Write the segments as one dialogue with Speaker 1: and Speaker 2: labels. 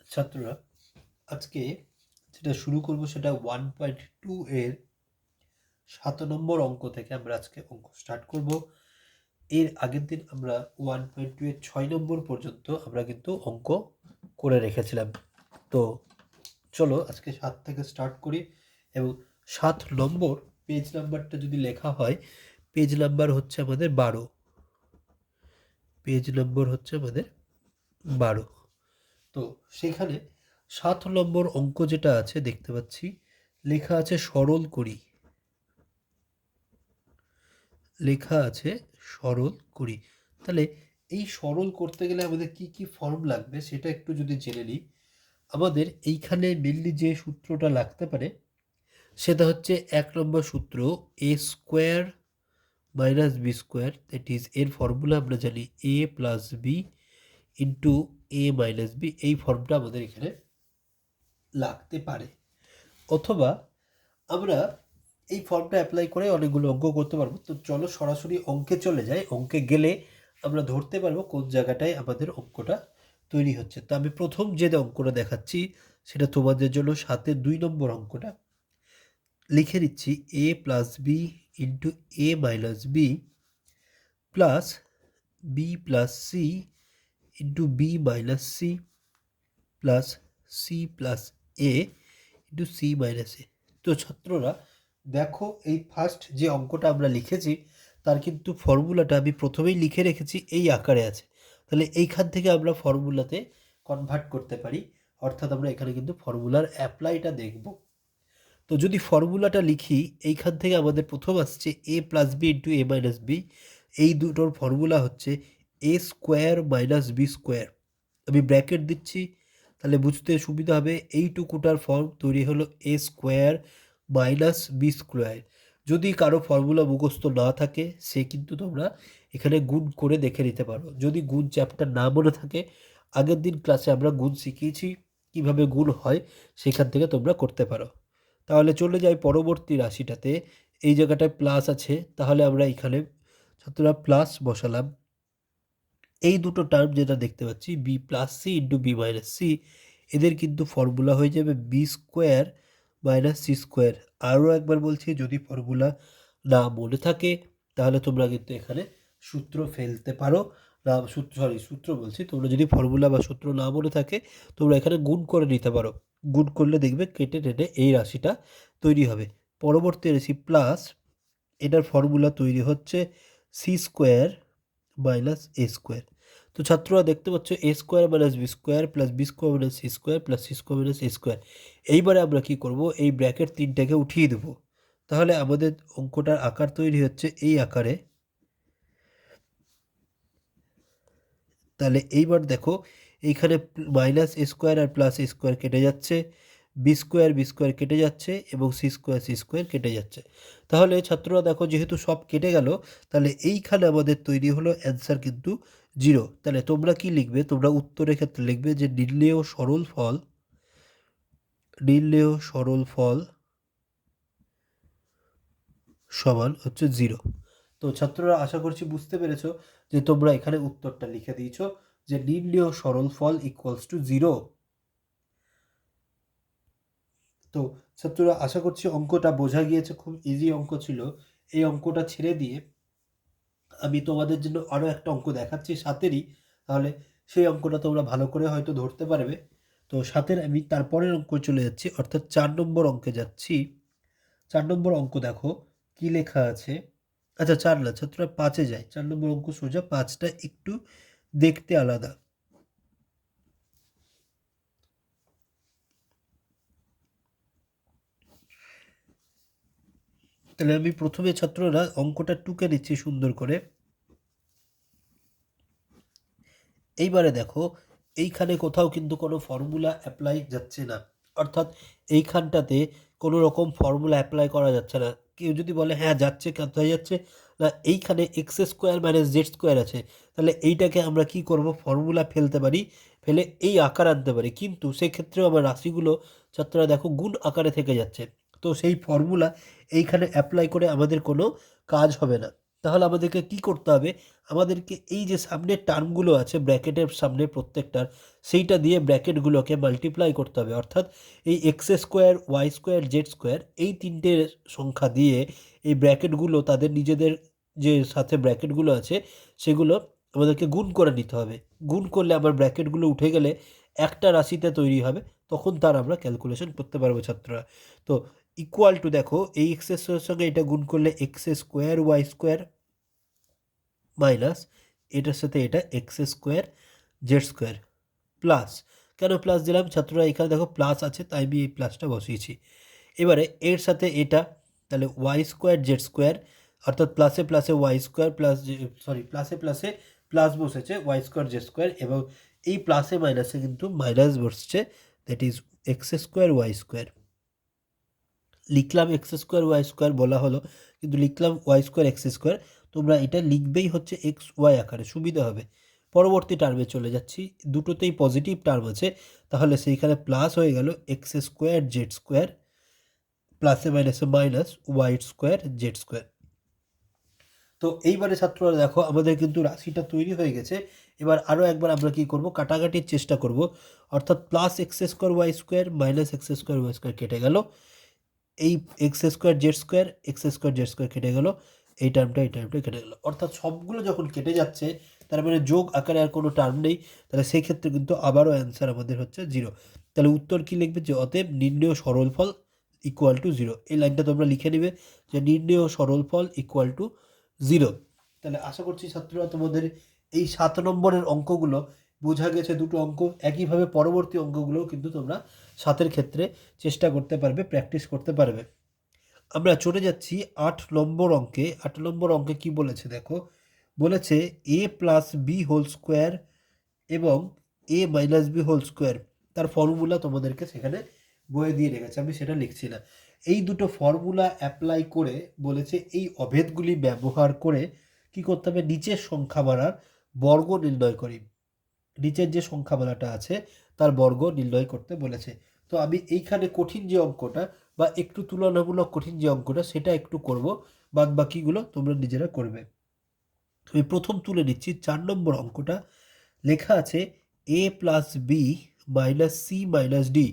Speaker 1: ছাত্ররা আজকে যেটা শুরু করব সেটা 1.2 এর 7 নম্বর অঙ্ক থেকে আমরা আজকে অঙ্ক স্টার্ট করব। এর আগের দিন আমরা 1.2 এর 6 নম্বর পর্যন্ত আমরা কিন্তু অঙ্ক করে রেখেছিলাম। তো চলো আজকে 7 থেকে স্টার্ট করি এবং 7 নম্বর পেজ নাম্বারটা যদি লেখা হয়, পেজ নাম্বার হচ্ছে আমাদের 12। পেজ নম্বর হচ্ছে আমাদের 12। তো সেখানে 7 নম্বর অঙ্ক যেটা আছে দেখতে পাচ্ছি লেখা আছে সরল করি। লেখা আছে সরল করি। তাহলে এই সরল করতে গেলে আমাদের কি কি ফর্ম লাগবে সেটা একটু যদি জেনে নিই। আমাদের এইখানে মেনলি যে সূত্রটা লাগতে পারে সেটা হচ্ছে 1 নম্বর সূত্র A square minus B square, that is এর ফর্মুলা আমরা জানি A plus B into A minus B. এই ফর্মটা আমাদের এখানে লাগতে পারে, অথবা আমরা এই ফর্মটা অ্যাপ্লাই করে অনেকগুলো অঙ্ক করতে পারবো। তো চলো সরাসরি অঙ্কে চলে যাই। অঙ্কে গেলে আমরা ধরতে পারবো কোন জায়গাটায় আমাদের অঙ্কটা তৈরি হচ্ছে। তো আমি প্রথম যে অঙ্কটা দেখাচ্ছি সেটা তোমাদের জন্য 7-2 নম্বর অঙ্কটা লিখে দিচ্ছি। A plus B into A minus B plus B plus C into B minus C plus C plus A into C minus A. তো ছাত্ররা দেখো, এই ফার্স্ট যে অঙ্কটা আমরা লিখেছি তার কিন্তু ফর্মুলাটা আমি প্রথমেই লিখে রেখেছি, এই আকারে আছে। তাহলে এইখান থেকে আমরা ফর্মুলাতে কনভার্ট করতে পারি, অর্থাৎ আমরা এখানে কিন্তু ফর্মুলার অ্যাপ্লাইটা দেখব। তো যদি ফর্মুলাটা লিখি, এইখান থেকে আমাদের প্রথম আসছে এ plus B into A minus B. এই দুটোর ফর্মুলা হচ্ছে a square minus B square. আমি ব্র্যাকেট দিচ্ছি তাহলে বুঝতে সুবিধা হবে। এইটুকুটার ফর্ম তৈরি হলো এ স্কোয়ার মাইনাস বি স্কোয়ার। যদি কারো ফর্মুলা মুখস্থ না থাকে সে কিন্তু তোমরা এখানে গুণ করে দেখে নিতে পারো। যদি গুণ চ্যাপ্টার না মনে থাকে, আগের দিন ক্লাসে আমরা গুণ শিখিয়েছি, কিভাবে গুণ হয় সেখান থেকে তোমরা করতে পারো। তাহলে চলে যাই পরবর্তী রাশিটাতে। এই জায়গাটায় প্লাস আছে, তাহলে আমরা এখানে ছাত্ররা প্লাস বসালাম। এই দুটো টার্ম যেটা দেখতে পাচ্ছি B plus C into B minus C, এদের কিন্তু ফর্মুলা হয়ে যাবে B square minus C square. আরও একবার বলছি, যদি ফর্মুলা না মনে থাকে তাহলে তোমরা কিন্তু এখানে সূত্র ফেলতে পারো। না সূত্র বলছি, তোমরা যদি ফর্মুলা বা সূত্র না মনে থাকে তোমরা এখানে গুণ করে নিতে পারো। গুণ করলে দেখবে কেটে টেনে এই রাশিটা তৈরি হবে। পরবর্তী রাশি প্লাস, এটার ফর্মুলা তৈরি হচ্ছে C square minus A square. তো ছাত্ররা দেখতে পাচ্ছ A square minus B square plus B square minus C square plus C square minus A square. এইবারে আমরা কি করব, এই ব্র্যাকেট তিনটাকে উঠিয়ে দেব। তাহলে আমাদের অঙ্কটার আকার তৈরি হচ্ছে এই আকারে। তাহলে এইবার দেখো, এইখানে minus A square R plus A square কেটে যাচ্ছে, বি স্কোয়ার কেটে যাচ্ছে এবং সি স্কোয়ার কেটে যাচ্ছে। তাহলে ছাত্ররা দেখো, যেহেতু সব কেটে গেল তাহলে এইখানে আমাদের তৈরি হলো অ্যান্সার কিন্তু 0। তাহলে তোমরা কি লিখবে, তোমরা উত্তরের ক্ষেত্রে লিখবে যে নির্ণেয় সরল ফল সমান হচ্ছে 0। তো ছাত্ররা আশা করছি বুঝতে পেরেছো যে তোমরা এখানে উত্তরটা লিখে দিয়েছো যে নির্ণেয় সরল ফল ইকুয়ালস টু 0। তো ছাত্ররা আশা করছি অঙ্কটা বোঝা গিয়েছে, খুব ইজি অঙ্ক ছিল। এই অঙ্কটা ছেড়ে দিয়ে আমি তোমাদের জন্য আরও একটা অঙ্ক দেখাচ্ছি 7-এরই, তাহলে সেই অঙ্কটা তোমরা ভালো করে হয়তো ধরতে পারবে। তো 7-এর আমি তারপরের অঙ্ক চলে যাচ্ছি, অর্থাৎ 4 নম্বর অঙ্কে যাচ্ছি। 4 নম্বর অঙ্ক দেখো কি লেখা আছে। আচ্ছা 4 না ছাত্ররা 5-এ যায়। 4 নম্বর অঙ্ক সোজা, 5টা একটু দেখতে আলাদা। তাহলে আমি প্রথমে ছাত্ররা অঙ্কটা টুকে নিচ্ছি সুন্দর করে। এইবারে দেখো, এইখানে কোথাও কিন্তু কোনো ফর্মুলা অ্যাপ্লাই যাচ্ছে না, অর্থাৎ এইখানটাতে কোনো রকম ফর্মুলা অ্যাপ্লাই করা যাচ্ছে না। কেউ যদি বলে হ্যাঁ যাচ্ছে, কোথায় যাচ্ছে না, এইখানে x square minus Z square আছে, তাহলে এইটাকে আমরা কি করব, ফর্মুলা ফেলতে পারি, ফেলে এই আকার আনতে পারি। কিন্তু সেক্ষেত্রেও আমার রাশিগুলো ছাত্ররা দেখো গুণ আকারে থেকে যাচ্ছে। তো সেই ফর্মুলা এইখানে অ্যাপ্লাই করে আমাদের কোনো কাজ হবে না। তাহলে আমাদেরকে কি করতে হবে, আমাদেরকে এই যে সামনের টার্মগুলো আছে ব্র্যাকেটের সামনে প্রত্যেকটার, সেইটা দিয়ে ব্র্যাকেটগুলোকে মাল্টিপ্লাই করতে হবে। অর্থাৎ এই X square, Y square, Z square, এই তিনটে সংখ্যা দিয়ে এই ব্র্যাকেটগুলো তাদের নিজেদের যে সাথে ব্র্যাকেটগুলো আছে সেগুলো আমাদেরকে গুণ করে নিতে হবে। গুণ করলে আমার ব্র্যাকেটগুলো উঠে গেলে একটা রাশিতে তৈরি হবে, তখন তার আমরা ক্যালকুলেশন করতে পারবো ছাত্ররা। তো ইকুয়াল টু, দেখো এই এক্সের সঙ্গে এটা গুণ করলে X square Y square minus এটার সাথে এটা X square Z square plus, কেন প্লাস দিলাম ছাত্ররা, এখানে দেখো প্লাস আছে তাই আমি এই প্লাসটা বসিয়েছি। এবারে এর সাথে এটা, তাহলে ওয়াই স্কোয়ার জেড স্কোয়ার, অর্থাৎ প্লাসে প্লাসে ওয়াই স্কোয়ার প্লাস, সরি প্লাসে প্লাসে প্লাস বসেছে ওয়াই স্কোয়ার জেড স্কোয়ার, এবং এই প্লাসে মাইনাসে কিন্তু মাইনাস বসছে, that is X square Y square. লিখলাম এক্স স্কোয়ার ওয়াই স্কোয়ার বলা হলো, কিন্তু লিখলাম ওয়াই স্কোয়ার এক্স স্কোয়ার। তোমরা এটা লিখবেই হচ্ছে এক্স ওয়াই আকারে, সুবিধা হবে। পরবর্তী টার্মে চলে যাচ্ছি, দুটোতেই পজিটিভ টার্ম আছে, তাহলে সেইখানে প্লাস হয়ে গেল এক্স স্কোয়ার জেড স্কোয়ার প্লাসে মাইনাসে minus Y square Z square. তো এইবারে ছাত্ররা দেখো আমাদের কিন্তু রাশিটা তৈরি হয়ে গেছে। এবার আরও একবার আমরা কি করব, কাটাকাটির চেষ্টা করব। অর্থাৎ plus X square Y square minus X square Y square কেটে গেল, এই X square Z square X square Z square কেটে গেল, এই টার্মটা কেটে গেল। অর্থাৎ সবগুলো যখন কেটে যাচ্ছে তার মানে যোগ আকারে আর কোনো টার্ম নেই, তাহলে সেই ক্ষেত্রে কিন্তু আবারও অ্যান্সার আমাদের হচ্ছে 0। তাহলে উত্তর কি লিখবে, যে অতএব নির্ণেয় সরলফল ইকুয়াল টু 0। এই লাইনটা তোমরা লিখে নেবে যে নির্ণেয় সরলফল ইকুয়াল টু 0। তাহলে আশা করছি ছাত্ররা তোমাদের এই 7 নম্বরের অঙ্কগুলো বোঝা গেছে, দুটো অঙ্ক। একইভাবে পরবর্তী অঙ্কগুলোও কিন্তু তোমরা 7-এর ক্ষেত্রে চেষ্টা করতে পারবে, প্র্যাকটিস করতে পারবে। আমরা চলে যাচ্ছি 8 নম্বর অঙ্কে। 8 নম্বর অঙ্কে কি বলেছে দেখো, বলেছে এ প্লাস বি হোল স্কোয়ার এবং এ মাইনাস বি হোল স্কোয়ার, তার ফর্মুলা তোমাদেরকে সেখানে বইয়ে দিয়ে রেখেছে, আমি সেটা লিখছি না। এই দুটো ফর্মুলা অ্যাপ্লাই করে বলেছে এই অভেদগুলি ব্যবহার করে কি করতে হবে, নিচের সংখ্যামালার বর্গ নির্ণয় করি। নিচের যে সংখ্যামালাটা আছে তার বর্গ নির্ণয় করতে বলেছে। তো আমি এইখানে কঠিন যে অঙ্কটা বা একটু তুলনামূলক কঠিন যে অঙ্কটা সেটা একটু করব, বাদ বাকিগুলো তোমরা নিজেরা করবে। আমি প্রথম তুলে নিচ্ছি 4 নম্বর অঙ্কটা। লেখা আছে a plus b minus c minus d.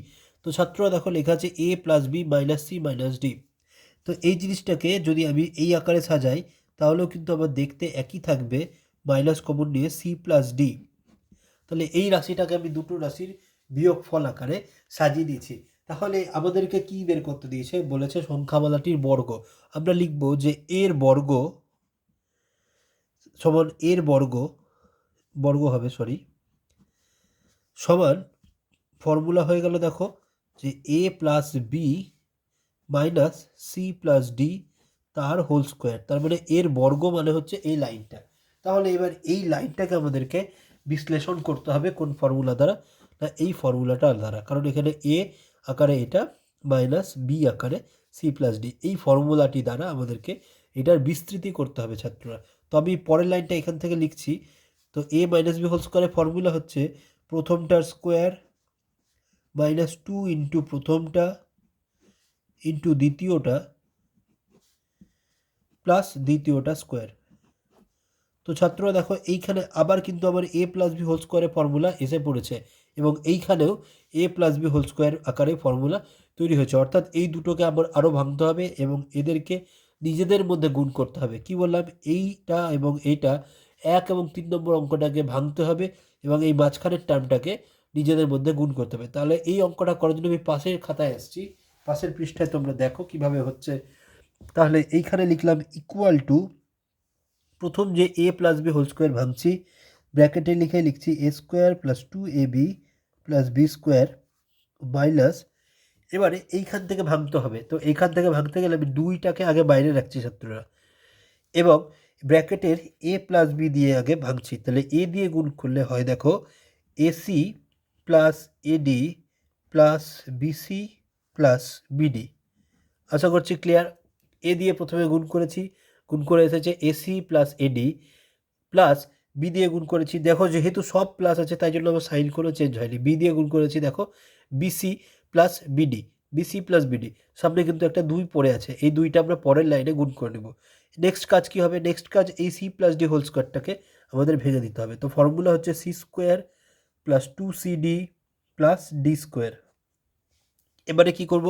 Speaker 1: তো ছাত্ররা দেখো লেখা আছে a plus b minus c minus d. তো এই জিনিসটাকে যদি আমি এই আকারে সাজাই তাহলেও কিন্তু আমার দেখতে একই থাকবে, মাইনাস কমন নিয়ে সি প্লাস ডি। তাহলে এই রাশিটাকে আমি দুটো রাশির বিয়োগফল আকারে সাজিয়ে দিয়েছি। তাহলে আমাদেরকে কি বের করতে দিয়েছে, বলেছে সংখ্যামালাটির বর্গ। আমরা লিখব যে এর বর্গ সমান এর বর্গ হবে, সমান, ফর্মুলা হয়ে গেল দেখো যে a plus b minus C plus d তার হোল স্কোয়ার। তার মানে এর বর্গ মানে হচ্ছে এই লাইনটা। তাহলে এবার এই লাইনটাকে আমাদেরকে বিশ্লেষণ করতে হবে কোন ফর্মুলা দ্বারা, না এই ফর্মুলাটা দ্বারা, কারণ এখানে এ আকারে এটা মাইনাস বি আকারে সি প্লাস ডি, এই ফর্মুলাটি দ্বারা আমাদেরকে এটার বিস্তৃতি করতে হবে ছাত্ররা। তো আমি পরের লাইনটা এখান থেকে লিখছি। তো এ মাইনাস বি হোল স্কোয়ারের ফর্মুলা হচ্ছে প্রথমটার স্কোয়ার মাইনাস 2 ইন্টু প্রথমটা ইন্টু দ্বিতীয়টা প্লাস দ্বিতীয়টা স্কোয়ার। তো ছাত্ররা দেখো এইখানে আবার কিন্তু আমার এ প্লাস বি হোল স্কোয়ারের ফর্মুলা এসে পড়েছে, এবং এইখানেও এ প্লাস বি হোল স্কোয়ার আকারে ফর্মুলা তৈরি হয়েছে। অর্থাৎ এই দুটোকে আমার আরও ভাঙতে হবে এবং এদেরকে নিজেদের মধ্যে গুণ করতে হবে। কি বললাম, এইটা এবং এইটা 1 এবং 3 নম্বর অঙ্কটাকে ভাঙতে হবে এবং এই মাঝখানের টার্মটাকে নিজেদের মধ্যে গুণ করতে হবে। তাহলে এই অঙ্কটা করার জন্য আমি পাশের খাতায় আসছি, পাশের পৃষ্ঠায় তোমরা দেখো কিভাবে হচ্ছে। তাহলে এইখানে লিখলাম ইকুয়াল টু, প্রথম যে a plus b whole square ভাঙছি, ব্র্যাকেটে লিখছি a square plus 2ab plus B square minus, এবারে এইখান থেকে ভাঙতে হবে। তো এইখান থেকে ভাঙতে গেলে আমি 2টাকে আগে বাইরে রাখছি ছাত্ররা, এবং ব্র্যাকেটের এ প্লাস বি দিয়ে আগে ভাঙছি। তাহলে এ দিয়ে গুণ করলে হয় দেখো এসি প্লাস এডি প্লাস বিসি প্লাস বিডি। আশা করছি ক্লিয়ার। এ দিয়ে প্রথমে গুণ করেছি, গুণ করে এসেছে এসি প্লাস এডি প্লাস বি দিয়ে গুণ করেছি, দেখো যেহেতু সব প্লাস আছে তাই জন্য আমার সাইন কোনো চেঞ্জ হয়নি। বি দিয়ে গুণ করেছি দেখো BC plus BD, BC plus BD, সামনে কিন্তু একটা 2 পড়ে আছে, এই 2টা আমরা পরের লাইনে গুণ করে নেব। নেক্সট কাজ কী হবে? নেক্সট কাজ এই সি প্লাস ডি হোল স্কোয়ারটাকে আমাদের ভেঙে দিতে হবে। তো ফর্মুলা হচ্ছে C square plus 2cd plus D square. এবারে কি করব?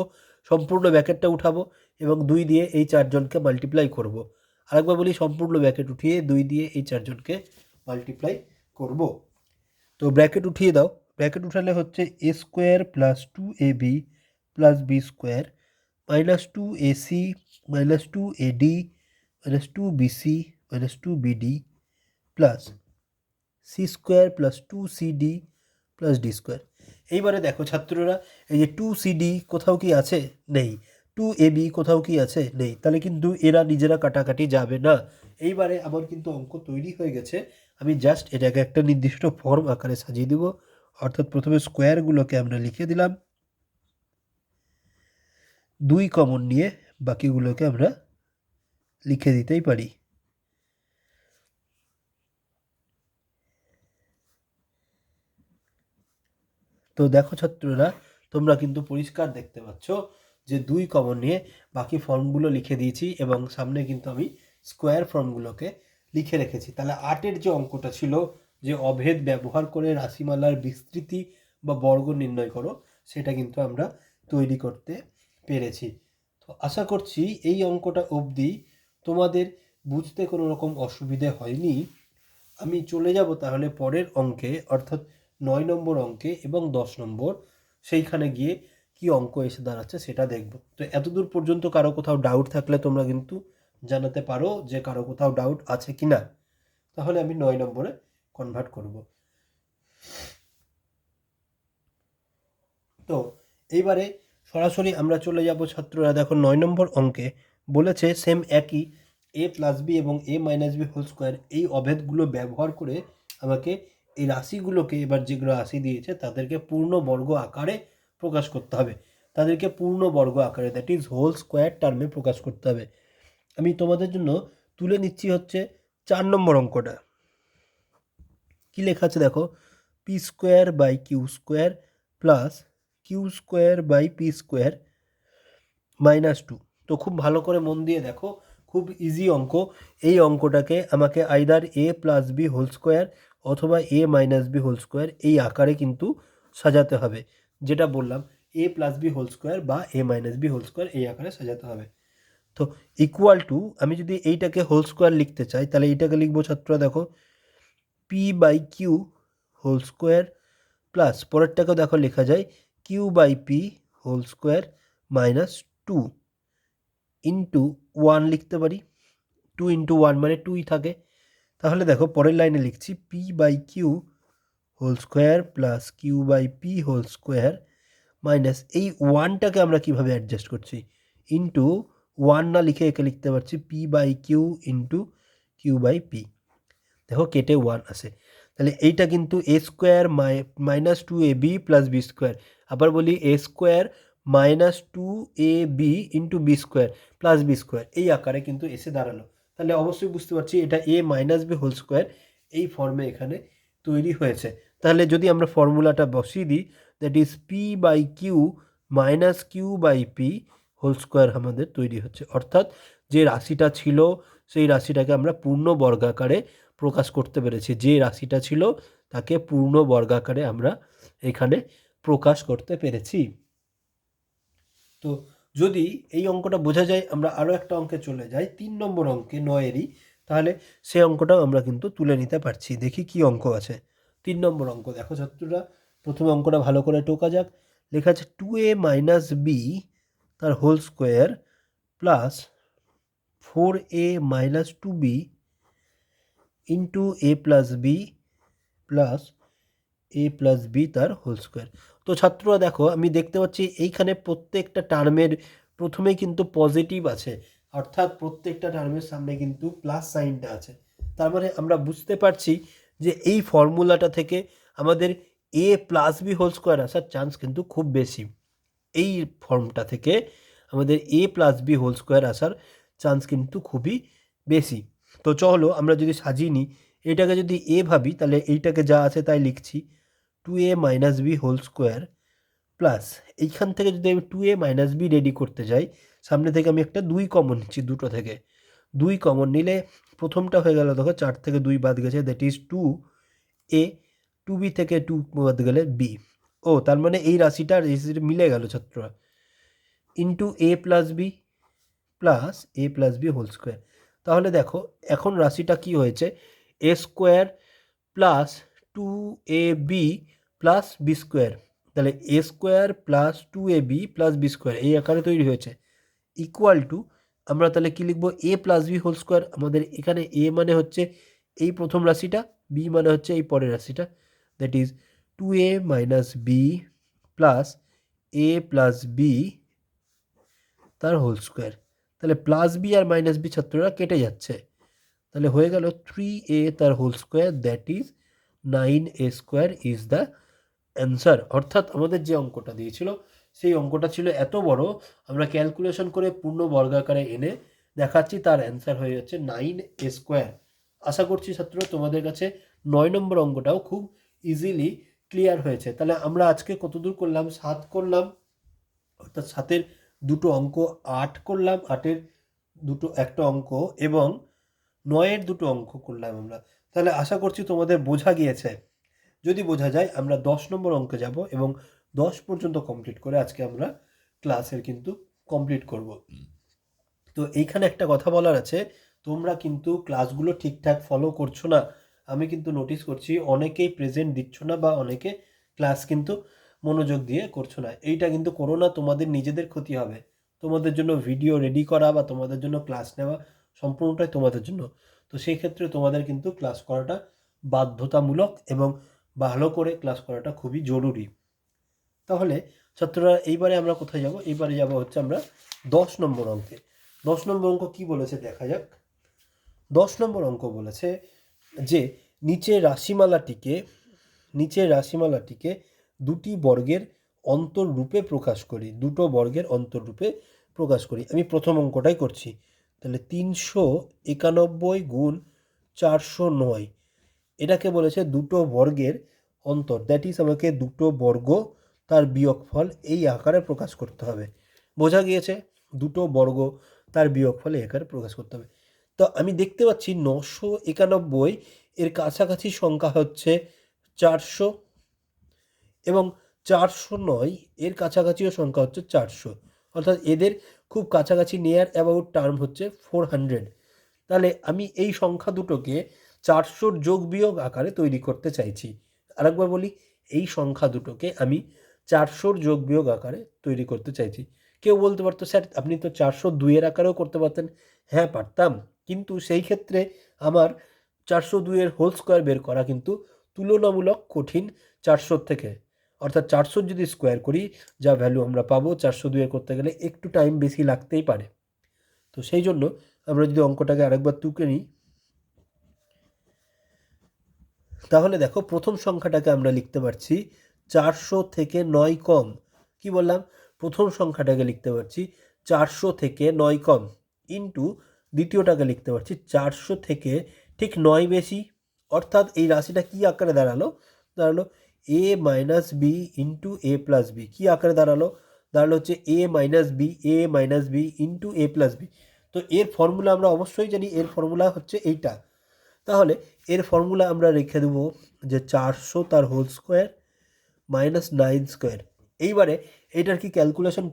Speaker 1: সম্পূর্ণ ব্র্যাকেটটা উঠাবো এবং 2 দিয়ে এই 4 জনকে মাল্টিপ্লাই করব। আরেকবার বলি, সম্পূর্ণ ব্র্যাকেট উঠিয়ে 2 দিয়ে এই 4 জনকে মাল্টিপ্লাই করব। তো ব্র্যাকেট উঠিয়ে দাও। ব্র্যাকেট উঠালে হচ্ছে a square plus 2ab plus B square minus 2ac minus 2ad minus 2bc minus 2bd plus C square plus 2cd plus D square. এইবারে দেখো ছাত্ররা, এই যে 2cd কোথাও কি আছে? নেই। 2ab কোথাও কি আছে? নেই। তাহলে কিন্তু এরা নিজেরা কাটাকাটি যাবে না। এইবারে আমার কিন্তু অঙ্ক তৈরি হয়ে গেছে। আমি জাস্ট এটাকে একটা নির্দিষ্ট ফর্ম আকারে সাজিয়ে দেব। অর্থাৎ প্রথমে স্কোয়ারগুলোকে আমরা লিখে দিলাম, 2 কমন নিয়ে বাকিগুলোকে আমরা লিখে দিতেই পারি। তো দেখো ছাত্ররা, তোমরা কিন্তু পরিষ্কার দেখতে পাচ্ছ যে 2 কমন নিয়ে বাকি ফর্মগুলো লিখে দিয়েছি এবং সামনে কিন্তু আমি স্কোয়ার ফর্মগুলোকে লিখে রেখেছি। তাহলে 8-এর যে অঙ্কটা ছিল, যে অভেদ ব্যবহার করে রাশিমালার বিস্তৃতি বা বর্গ নির্ণয় করো, সেটা কিন্তু আমরা তৈরি করতে পেরেছি। তো আশা করছি এই অঙ্কটা অবধি তোমাদের বুঝতে কোনো রকম অসুবিধে হয়নি। আমি চলে যাব তাহলে পরের অঙ্কে, অর্থাৎ 9 নম্বর অঙ্কে এবং 10 নম্বর, সেইখানে গিয়ে কি অঙ্ক এসে দাঁড়াচ্ছে সেটা দেখব। তো এতদূর পর্যন্ত কারো কোথাও ডাউট থাকলে তোমরা কিন্তু জানাতে পারো যে কারো কোথাও ডাউট আছে কি না। তাহলে আমি 9 নম্বরে কনভার্ট করব। তো এইবারে সরাসরি আমরা চলে যাব ছাত্ররা। দেখো 9 নম্বর অঙ্কে বলেছে সেম একই এ প্লাস বি এবং এ মাইনাস বি হোল স্কোয়ার, এই অভেদগুলো ব্যবহার করে আমাকে এই রাশিগুলোকে, এবার যেগুলো রাশি দিয়েছে তাদেরকে পূর্ণ বর্গ আকারে প্রকাশ করতে হবে। তাদেরকে পূর্ণ বর্গ আকারে, দ্যাট ইজ হোল স্কোয়ার টার্মে প্রকাশ করতে হবে। আমি তোমাদের জন্য তুলে নিচ্ছি হচ্ছে 4 নম্বর অঙ্কটা। কি লেখা আছে দেখো, P square by Q square plus Q square by P square minus 2। তো খুব ভালো করে মন দিয়ে দেখো, খুব ইজি অঙ্ক। এই অঙ্কটাকে আমাকে আইদার এ প্লাস বি হোল স্কোয়ার অথবা এ মাইনাস বি হোল স্কোয়ার এই আকারে কিন্তু সাজাতে হবে। যেটা বললাম, এ প্লাস বি হোল স্কোয়ার বা এ মাইনাস বি হোল স্কোয়ার এই আকারে সাজাতে হবে। তো ইকুয়াল টু, আমি যদি এইটাকে হোল স্কোয়ার লিখতে চাই তাহলে এইটাকে লিখবো ছাত্ররা দেখো, p by Q whole square plus পরেরটাকেও দেখো লেখা যায় q by P whole square minus 2 into 1 লিখতে পারি। 2 ইন্টু 1 মানে 2ই থাকে। তাহলে দেখো পরের লাইনে লিখছি P by Q whole square plus Q by P whole square minus, এই 1টাকে আমরা কিভাবে অ্যাডজাস্ট করছি, ইন্টু 1 না লিখে একে লিখতে পারছি p by q into q by p. দেখো কেটে 1 আসে। তাহলে এইটা কিন্তু a square minus 2ab plus B square. আবার বলি a square minus 2ab into b square plus B square এই আকারে কিন্তু এসে দাঁড়ালো। তাহলে অবশ্যই বুঝতে পারছি এটা এ মাইনাস বি হোল স্কোয়ার এই ফর্মে এখানে তৈরি হয়েছে। তাহলে যদি আমরা ফর্মুলাটা বসিয়ে দিই, that is P by Q minus Q by P whole square আমাদের তৈরি হচ্ছে। অর্থাৎ যে রাশিটা ছিল সেই রাশিটাকে আমরা পূর্ণ বর্গাকারে প্রকাশ করতে পেরেছি। যে রাশিটা ছিল তাকে পূর্ণ বর্গাকারে আমরা এখানে প্রকাশ করতে পেরেছি। তো যদি এই অঙ্কটা বোঝা যায়, আমরা আরও একটা অঙ্কে চলে যাই, 3 নম্বর অঙ্কে 9-এরই, তাহলে সেই অঙ্কটাও আমরা কিন্তু তুলে নিতে পারছি। দেখি কি অঙ্ক আছে। 3 নম্বর অঙ্ক দেখো ছাত্ররা, প্রথমে অঙ্কটা ভালো করে টোকা যাক। লেখা আছে 2a মাইনাস বি তার whole square plus 4a minus 2b into a plus B plus A plus B তার হোল স্কোয়ার। তো ছাত্ররা দেখো, আমি দেখতে পাচ্ছি এইখানে প্রত্যেকটা টার্মের প্রথমেই কিন্তু পজিটিভ আছে, অর্থাৎ প্রত্যেকটা টার্মের সামনে কিন্তু প্লাস সাইনটা আছে। তার মানে আমরা বুঝতে পারছি যে এই ফর্মুলাটা থেকে আমাদের এ প্লাস বি হোল স্কোয়ার আসার চান্স কিন্তু খুব বেশি। এই ফর্মটা থেকে আমাদের এ প্লাস বি হোল স্কোয়ার আসার চান্স কিন্তু খুবই বেশি। তো চলো আমরা যদি সাজিয়ে নিই, এটাকে যদি এ ভাবি তাহলে এইটাকে যা আছে তাই লিখছি, 2a minus B whole square plus, এইখান থেকে যদি আমি 2a মাইনাস বি রেডি করতে যাই, সামনে থেকে আমি একটা 2 কমন নিচ্ছি দুটো থেকে। 2 কমন নিলে প্রথমটা হয়ে গেল, দেখো 4 থেকে 2 বাদ গেছে, দ্যাট ইজ 2a, 2b থেকে 2 বাদ গেলে b। ও তার মানে এই রাশিটা মিলে গেল ছাত্ররা, into a plus b whole square. তাহলে দেখো এখন রাশিটা কি হয়েছে, a square plus 2ab plus B square. তাহলে a square plus 2ab plus B square এই আকারে তৈরি হয়েছে, ইকুয়াল টু আমরা তাহলে কি লিখবো, এ প্লাস বি হোল স্কোয়ার। আমাদের এখানে এ মানে হচ্ছে এই প্রথম রাশিটা, বি মানে হচ্ছে এই পরের রাশিটা, that is 2a minus B plus A plus B তার হোল স্কোয়ার। তাহলে প্লাস বি আর মাইনাস বি ছাত্ররা কেটে যাচ্ছে, তাহলে হয়ে গেল 3a তার whole square, that is 9a square is the answer. অর্থাৎ আমাদের যে অঙ্কটা দিয়েছিল সেই অঙ্কটা ছিল এত বড়, আমরা ক্যালকুলেশন করে পূর্ণ বর্গাকারে এনে দেখাচ্ছি, তার অ্যান্সার হয়ে যাচ্ছে 9a স্কোয়ার। আশা করছি ছাত্র তোমাদের কাছে 9 নম্বর অঙ্কটাও খুব ইজিলি ক্লিয়ার হয়েছে। তাহলে আমরা আজকে কতদূর করলাম, 7 করলাম, অর্থাৎ 7-এর দুটো অঙ্ক, 8 করলাম, 8-এর একটা অঙ্ক, এবং 9-এর দুটো অঙ্ক করলাম আমরা। তাহলে আশা করছি তোমাদের বোঝা গিয়েছে। যদি বোঝা যায় আমরা 10 নম্বর অঙ্কে যাব এবং 10 পর্যন্ত কমপ্লিট করে আজকে আমরা ক্লাসের কিন্তু কমপ্লিট করব। তো এইখানে একটা কথা বলার আছে, তোমরা কিন্তু ক্লাসগুলো ঠিকঠাক ফলো করছো না। আমি কিন্তু নোটিস করছি অনেকেই প্রেজেন্ট দিচ্ছ না বা অনেকে ক্লাস কিন্তু মনোযোগ দিয়ে করছো না। এইটা কিন্তু করো না, তোমাদের নিজেদের ক্ষতি হবে। তোমাদের জন্য ভিডিও রেডি করা বা তোমাদের জন্য ক্লাস নেওয়া সম্পূর্ণটাই তোমাদের জন্য। তো সেই ক্ষেত্রে তোমাদের কিন্তু ক্লাস করাটা বাধ্যতামূলক এবং ভালো করে ক্লাস করাটা খুবই জরুরি। তাহলে ছাত্ররা এইবারে আমরা কোথায় যাব, এইবারে যাব হচ্ছে আমরা 10 নম্বর অঙ্কে। 10 নম্বর অঙ্ক কি বলেছে দেখা যাক। 10 নম্বর অঙ্ক বলেছে যে নিচের রাশিমালাটিকে দুটি বর্গের অন্তররূপে প্রকাশ করি, দুটো বর্গের অন্তররূপে প্রকাশ করি। আমি প্রথম অঙ্কটাই করছি। তাহলে 391 গুণ 409, এটাকে বলেছে দুটো বর্গের অন্তর, দ্যাট ইজ আমাকে দুটো বর্গ তার বিয়োগফল এই আকারে প্রকাশ করতে হবে। বোঝা গিয়েছে, দুটো বর্গ তার বিয়োগফল এই আকারে প্রকাশ করতে হবে। তো আমি দেখতে পাচ্ছি 991 এর কাছাকাছি সংখ্যা হচ্ছে 400 এবং 409 এর কাছাকাছিও সংখ্যা হচ্ছে 400, অর্থাৎ এদের খুব কাছাকাছি নেয়ার অ্যাবাউট টার্ম হচ্ছে 400। তাহলে আমি এই সংখ্যা দুটোকে 400 যোগ বিয়োগ আকারে তৈরি করতে চাইছি। আরেকবার বলি, এই সংখ্যা দুটোকে আমি 400 যোগ বিয়োগ আকারে তৈরি করতে চাইছি। কেউ বলতে পারতো স্যার আপনি তো 402 আকারেও করতে পারতেন। হ্যাঁ পারতাম, কিন্তু সেই ক্ষেত্রে আমার 402 হোল স্কোয়ার বের করা কিন্তু তুলনামূলক কঠিন 400 থেকে। অর্থাৎ 400 যদি স্কোয়ার করি যা ভ্যালু আমরা পাবো 402 করতে গেলে একটু টাইম বেশি লাগতেই পারে। তো সেই জন্য আমরা যদি অঙ্কটাকে আরেকবার তুকে নিই, তাহলে দেখো প্রথম সংখ্যাটাকে আমরা লিখতে পারছি 400 থেকে 9 কম। কি বললাম, প্রথম সংখ্যাটাকে লিখতে পারছি 400 থেকে 9 কম, ইন্টু দ্বিতীয়টাকে লিখতে পারছি 400 থেকে ঠিক 9 বেশি। অর্থাৎ এই রাশিটা কি আকারে দাঁড়ালো, এ minus B into a plus B. কী আকারে দাঁড়ালো হচ্ছে এ minus B into a plus B. তো এর ফর্মুলা আমরা অবশ্যই জানি, এর ফর্মুলা হচ্ছে এইটা। তাহলে এর ফর্মুলা আমরা রেখে দেবো যে 400 তার হোল স্কোয়ার মাইনাস 9 স্কোয়ার। এইবারে এটার কি ক্যালকুলেশন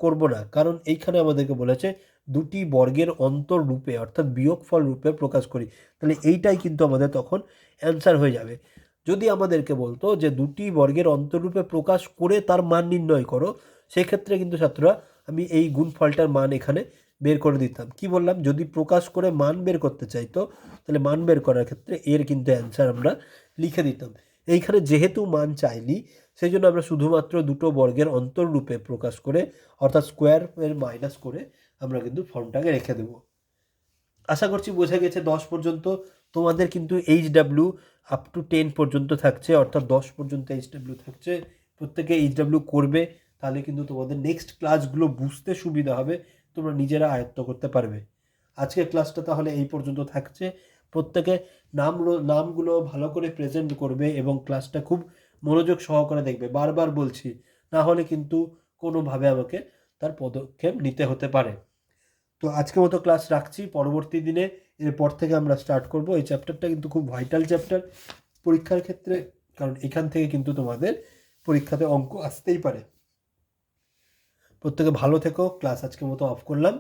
Speaker 1: করব না, কারণ এইখানে আমাদেরকে বলেছে দুটি বর্গের অন্তর রূপে অর্থাৎ বিয়োগফল রূপে প্রকাশ করি। তাহলে এইটাই কিন্তু আমাদের তখন অ্যান্সার হয়ে যাবে। যদি আমাদেরকে বলতো যে দুটি বর্গের অন্তররূপে প্রকাশ করে তার মান নির্ণয় করো, সেক্ষেত্রে কিন্তু ছাত্ররা আমি এই গুণফলটার মান এখানে বের করে দিতাম। কি বললাম, যদি প্রকাশ করে মান বের করতে চাইতো তাহলে মান বের করার ক্ষেত্রে এর কিন্তু অ্যান্সার আমরা লিখে দিতাম। এইখানে যেহেতু মান চাইনি সেই জন্য আমরা শুধুমাত্র দুটো বর্গের অন্তররূপে প্রকাশ করে অর্থাৎ স্কোয়ার এর মাইনাস করে আমরা কিন্তু ফর্মটাকে রেখে দেব। আশা করছি বোঝা গেছে। 10 পর্যন্ত তোমাদের কিন্তু HW আপ টু 10 পর্যন্ত থাকছে, অর্থাৎ 10 পর্যন্ত HW থাকছে। প্রত্যেকে HW করবে, তাহলে কিন্তু তোমাদের নেক্সট ক্লাসগুলো বুঝতে সুবিধা হবে, তোমরা নিজেরা আয়ত্ত করতে পারবে। আজকের ক্লাসটা তাহলে এই পর্যন্ত থাকছে। প্রত্যেকে নামগুলো ভালো করে প্রেজেন্ট করবে এবং ক্লাসটা খুব মনোযোগ সহকারে দেখবে। বারবার বলছি, না হলে কিন্তু কোনোভাবে আমাকে তার পদক্ষেপ নিতে হতে পারে। তো আজকের মতো ক্লাস রাখছি, পরবর্তী দিনে এরপর থেকে আমরা স্টার্ট করব। এই চ্যাপ্টারটা কিন্তু খুব ভাইটাল চ্যাপ্টার পরীক্ষার ক্ষেত্রে, কারণ এখান থেকে কিন্তু তোমাদের পরীক্ষাতে অঙ্ক আসতেই পারে। প্রত্যেকে ভালো থেকো। ক্লাস আজকের মতো অফ করলাম।